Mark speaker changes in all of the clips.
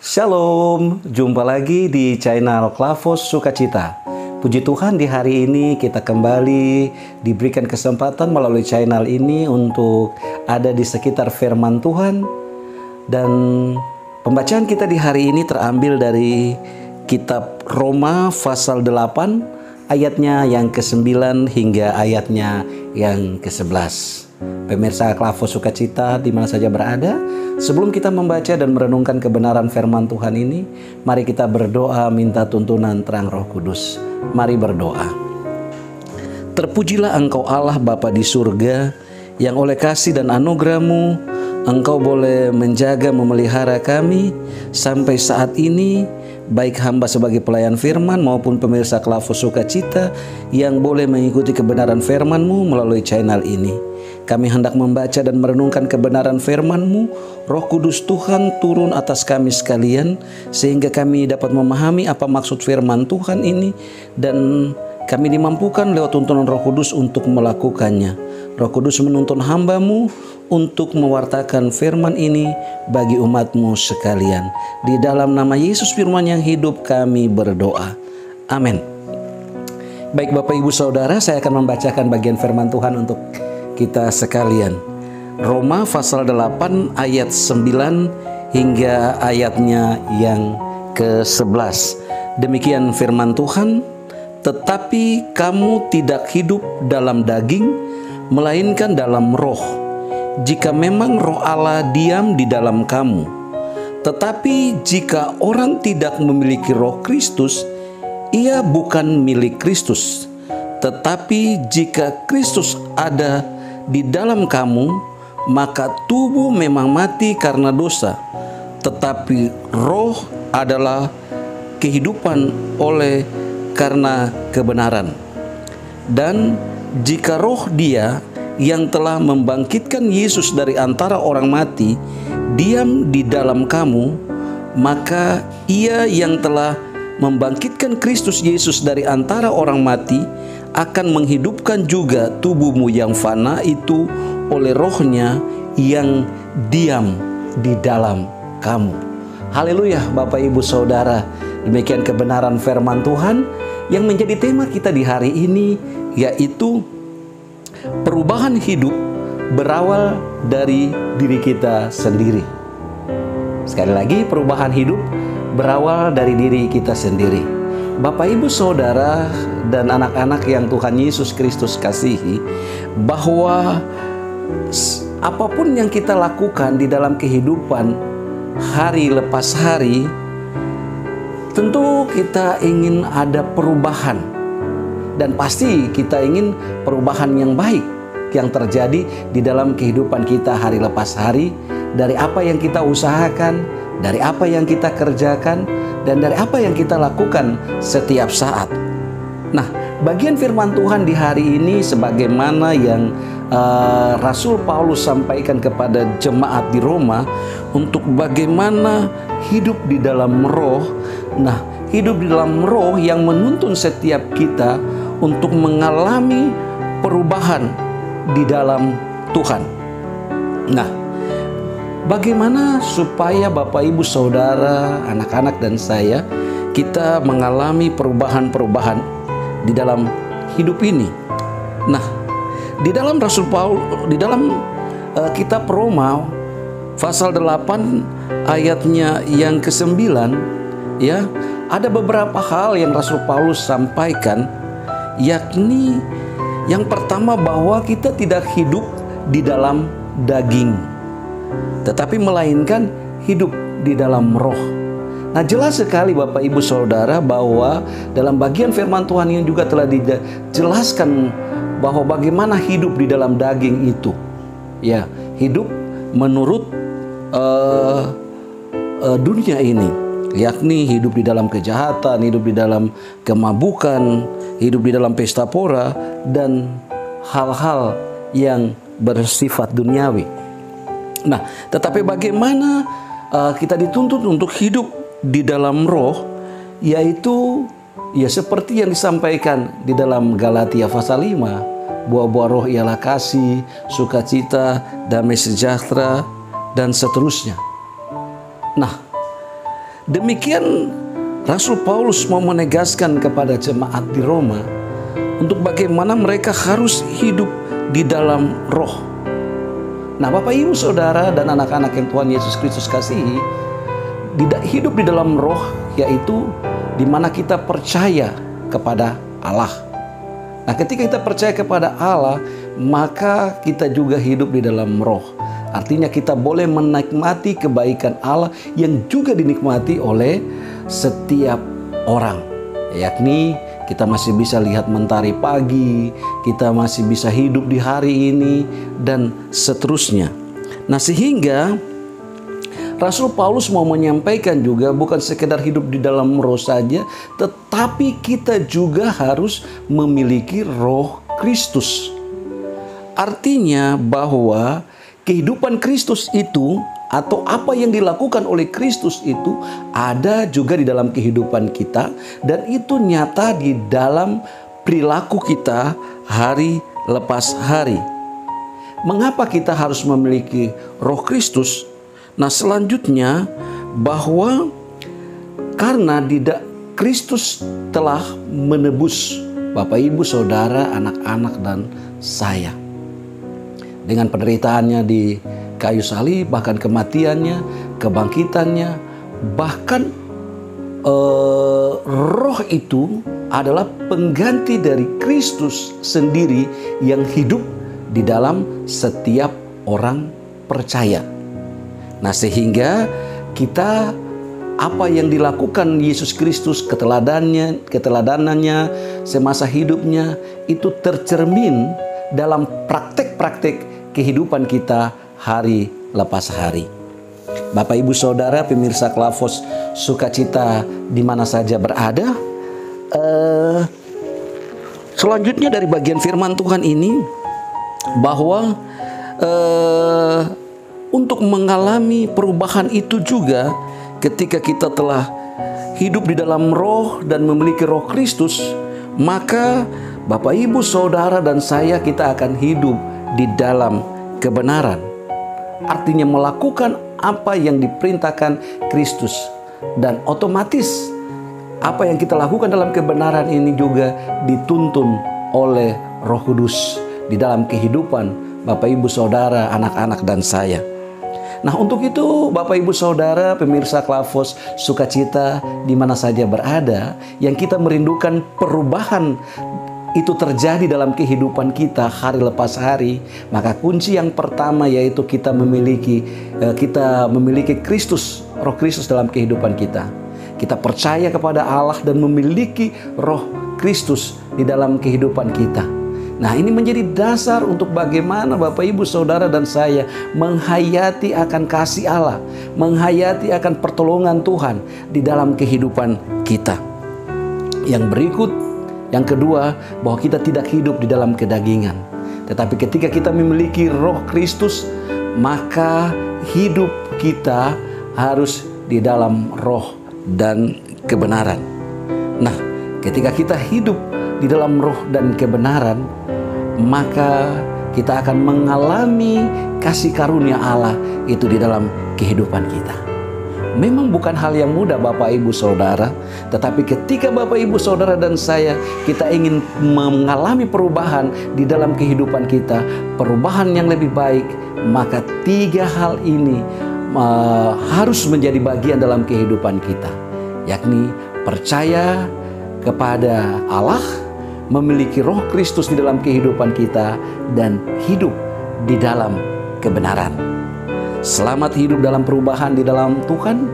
Speaker 1: Shalom, jumpa lagi di channel Klavos Sukacita. Puji Tuhan, di hari ini kita kembali diberikan kesempatan melalui channel ini untuk ada di sekitar firman Tuhan. Dan pembacaan kita di hari ini terambil dari kitab Roma pasal 8 ayatnya yang ke-9 hingga ayatnya yang ke-11. Pemirsa Klavos Sukacita di mana saja berada, sebelum kita membaca dan merenungkan kebenaran firman Tuhan ini, mari kita berdoa minta tuntunan terang Roh Kudus. Mari berdoa. Terpujilah Engkau Allah Bapa di surga, yang oleh kasih dan anugerah-Mu Engkau boleh menjaga memelihara kami sampai saat ini, baik hamba sebagai pelayan firman maupun pemirsa Klavos Sukacita yang boleh mengikuti kebenaran firman-Mu melalui channel ini. Kami hendak membaca dan merenungkan kebenaran firman-Mu. Roh Kudus Tuhan turun atas kami sekalian, sehingga kami dapat memahami apa maksud firman Tuhan ini, dan kami dimampukan lewat tuntunan Roh Kudus untuk melakukannya. Roh Kudus menuntun hamba-Mu untuk mewartakan firman ini bagi umat-Mu sekalian. Di dalam nama Yesus firman yang hidup kami berdoa. Amin. Baik Bapak Ibu Saudara, saya akan membacakan bagian firman Tuhan untuk kita sekalian. Roma pasal 8 ayat 9 hingga ayatnya yang ke-11. Demikian firman Tuhan, tetapi kamu tidak hidup dalam daging, melainkan dalam roh, jika memang roh Allah diam di dalam kamu. Tetapi jika orang tidak memiliki roh Kristus, ia bukan milik Kristus. Tetapi jika Kristus ada di dalam kamu, maka tubuh memang mati karena dosa, tetapi roh adalah kehidupan oleh karena kebenaran. Dan jika roh Dia yang telah membangkitkan Yesus dari antara orang mati diam di dalam kamu, maka Ia yang telah membangkitkan Kristus Yesus dari antara orang mati akan menghidupkan juga tubuhmu yang fana itu oleh rohnya yang diam di dalam kamu. Haleluya Bapak Ibu Saudara. Demikian kebenaran firman Tuhan yang menjadi tema kita di hari ini, yaitu perubahan hidup berawal dari diri kita sendiri. Sekali lagi, perubahan hidup berawal dari diri kita sendiri. Bapak Ibu Saudara dan anak-anak yang Tuhan Yesus Kristus kasihi, bahwa apapun yang kita lakukan di dalam kehidupan hari lepas hari, tentu kita ingin ada perubahan. Dan pasti kita ingin perubahan yang baik yang terjadi di dalam kehidupan kita hari lepas hari, dari apa yang kita usahakan, dari apa yang kita kerjakan, dan dari apa yang kita lakukan setiap saat. Nah, bagian firman Tuhan di hari ini sebagaimana yang Rasul Paulus sampaikan kepada jemaat di Roma, untuk bagaimana hidup di dalam roh. Nah, hidup di dalam roh yang menuntun setiap kita untuk mengalami perubahan di dalam Tuhan. Nah, bagaimana supaya Bapak Ibu Saudara, anak-anak dan saya, kita mengalami perubahan-perubahan di dalam hidup ini. Nah, di dalam Rasul Paulus, di dalam kitab Roma pasal 8 ayatnya yang ke-9, ya, ada beberapa hal yang Rasul Paulus sampaikan, yakni yang pertama bahwa kita tidak hidup di dalam daging, tetapi melainkan hidup di dalam roh. Nah, jelas sekali Bapak Ibu Saudara bahwa dalam bagian firman Tuhan yang juga telah dijelaskan bahwa bagaimana hidup di dalam daging itu, ya, hidup menurut dunia ini, yakni hidup di dalam kejahatan, hidup di dalam kemabukan, hidup di dalam pesta pora, dan hal-hal yang bersifat duniawi. Nah, tetapi bagaimana kita dituntut untuk hidup di dalam roh, yaitu ya seperti yang disampaikan di dalam Galatia pasal 5, buah-buah roh ialah kasih, sukacita, damai sejahtera, dan seterusnya. Nah, Demikian Rasul Paulus mau menegaskan kepada jemaat di Roma untuk bagaimana mereka harus hidup di dalam roh. Nah, Bapak Ibu Saudara dan anak-anak yang Tuhan Yesus Kristus kasihi, hidup di dalam roh yaitu di mana kita percaya kepada Allah. Nah, ketika kita percaya kepada Allah, maka kita juga hidup di dalam roh. Artinya kita boleh menikmati kebaikan Allah yang juga dinikmati oleh setiap orang. Yakni kita masih bisa lihat mentari pagi, kita masih bisa hidup di hari ini, dan seterusnya. Nah, sehingga Rasul Paulus mau menyampaikan juga bukan sekedar hidup di dalam roh saja, tetapi kita juga harus memiliki roh Kristus. Artinya bahwa kehidupan Kristus itu atau apa yang dilakukan oleh Kristus itu ada juga di dalam kehidupan kita, dan itu nyata di dalam perilaku kita hari lepas hari. Mengapa kita harus memiliki roh Kristus? Nah, selanjutnya bahwa karena Kristus telah menebus Bapak Ibu Saudara, anak-anak dan saya. Dengan penderitaannya di kayu salib, bahkan kematiannya, kebangkitannya, bahkan roh itu adalah pengganti dari Kristus sendiri yang hidup di dalam setiap orang percaya. Nah, sehingga kita apa yang dilakukan Yesus Kristus, keteladannannya semasa hidupnya itu tercermin dalam praktek-praktek kehidupan kita hari lepas hari. Bapak Ibu Saudara, pemirsa Klavos Sukacita di mana saja berada, selanjutnya dari bagian firman Tuhan ini bahwa untuk mengalami perubahan itu juga ketika kita telah hidup di dalam roh dan memiliki roh Kristus, maka Bapak Ibu Saudara dan saya kita akan hidup di dalam kebenaran. Artinya melakukan apa yang diperintahkan Kristus, dan otomatis apa yang kita lakukan dalam kebenaran ini juga dituntun oleh Roh Kudus di dalam kehidupan Bapak Ibu Saudara, anak-anak dan saya. Nah, untuk itu Bapak Ibu Saudara, pemirsa Klavos Sukacita di mana saja berada, yang kita merindukan perubahan itu terjadi dalam kehidupan kita hari lepas hari, maka kunci yang pertama yaitu kita memiliki Kristus, Roh Kristus dalam kehidupan kita. Kita percaya kepada Allah dan memiliki Roh Kristus di dalam kehidupan kita. Nah, ini menjadi dasar untuk bagaimana Bapak Ibu Saudara dan saya menghayati akan kasih Allah, menghayati akan pertolongan Tuhan di dalam kehidupan kita. Yang berikut, yang kedua, bahwa kita tidak hidup di dalam kedagingan. Tetapi ketika kita memiliki Roh Kristus, maka hidup kita harus di dalam roh dan kebenaran. Nah, ketika kita hidup di dalam roh dan kebenaran, maka kita akan mengalami kasih karunia Allah itu di dalam kehidupan kita. Memang bukan hal yang mudah Bapak Ibu Saudara, tetapi ketika Bapak Ibu Saudara dan saya kita ingin mengalami perubahan di dalam kehidupan kita, perubahan yang lebih baik, maka tiga hal ini harus menjadi bagian dalam kehidupan kita, yakni percaya kepada Allah, memiliki Roh Kristus di dalam kehidupan kita, dan hidup di dalam kebenaran. Selamat hidup dalam perubahan di dalam Tuhan,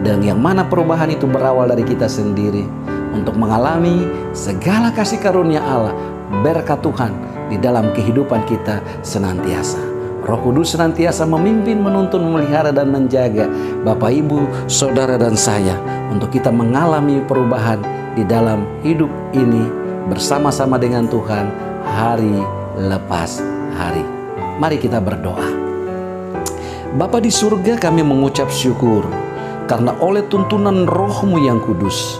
Speaker 1: dan yang mana perubahan itu berawal dari kita sendiri untuk mengalami segala kasih karunia Allah, berkat Tuhan di dalam kehidupan kita senantiasa. Roh Kudus senantiasa memimpin, menuntun, memelihara, dan menjaga Bapak Ibu Saudara dan saya untuk kita mengalami perubahan di dalam hidup ini bersama-sama dengan Tuhan hari lepas hari. Mari kita berdoa. Bapa di surga, kami mengucap syukur karena oleh tuntunan Roh-Mu yang kudus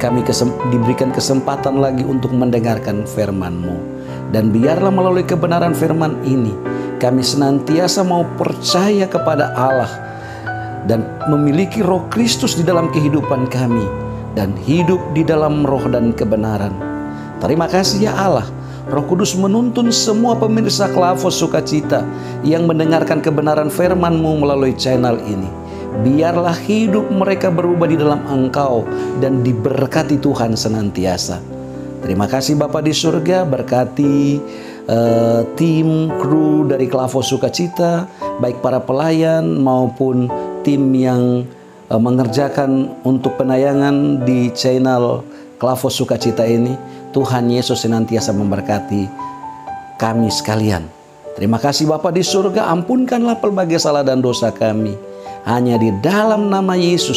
Speaker 1: kami diberikan kesempatan lagi untuk mendengarkan firman-Mu. Dan biarlah melalui kebenaran firman ini kami senantiasa mau percaya kepada Allah dan memiliki Roh Kristus di dalam kehidupan kami dan hidup di dalam roh dan kebenaran. Terima kasih ya Allah. Roh Kudus menuntun semua pemirsa Klavos Sukacita yang mendengarkan kebenaran firman-Mu melalui channel ini. Biarlah hidup mereka berubah di dalam Engkau dan diberkati Tuhan senantiasa. Terima kasih Bapa di surga, berkati tim kru dari Klavos Sukacita, baik para pelayan maupun tim yang mengerjakan untuk penayangan di channel Klavos Sukacita ini. Tuhan Yesus senantiasa memberkati kami sekalian. Terima kasih Bapa di surga, ampunkanlah pelbagai salah dan dosa kami. Hanya di dalam nama Yesus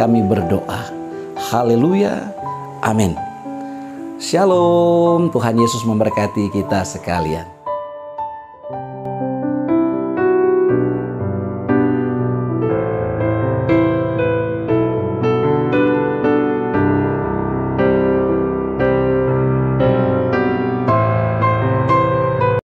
Speaker 1: kami berdoa. Haleluya. Amin. Shalom. Tuhan Yesus memberkati kita sekalian.